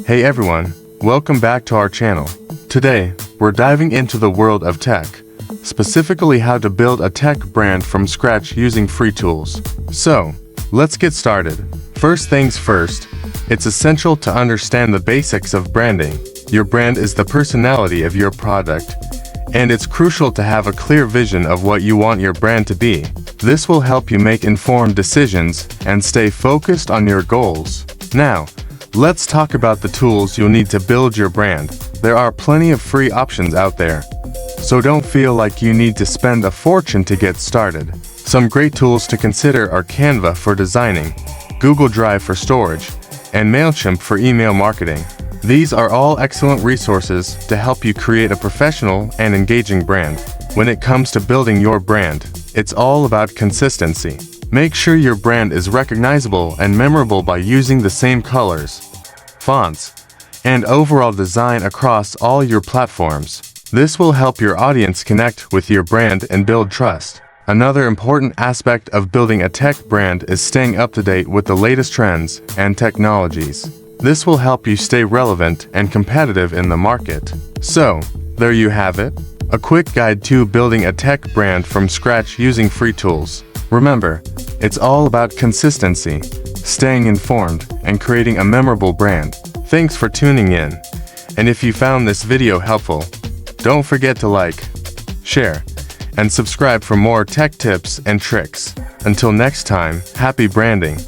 Hey everyone, welcome back to our channel. Today, we're diving into the world of tech, specifically how to build a tech brand from scratch using free tools. So, let's get started. First things first, it's essential to understand the basics of branding. Your brand is the personality of your product, and it's crucial to have a clear vision of what you want your brand to be. This will help you make informed decisions and stay focused on your goals. Now, let's talk about the tools you'll need to build your brand. There are plenty of free options out there, so don't feel like you need to spend a fortune to get started. Some great tools to consider are Canva for designing, Google Drive for storage, and MailChimp for email marketing. These are all excellent resources to help you create a professional and engaging brand. When it comes to building your brand, it's all about consistency. Make sure your brand is recognizable and memorable by using the same colors, fonts, and overall design across all your platforms. This will help your audience connect with your brand and build trust. Another important aspect of building a tech brand is staying up to date with the latest trends and technologies. This will help you stay relevant and competitive in the market. So, there you have it, a quick guide to building a tech brand from scratch using free tools. Remember, it's all about consistency, staying informed, and creating a memorable brand. Thanks for tuning in. And if you found this video helpful, don't forget to like, share, and subscribe for more tech tips and tricks. Until next time, happy branding.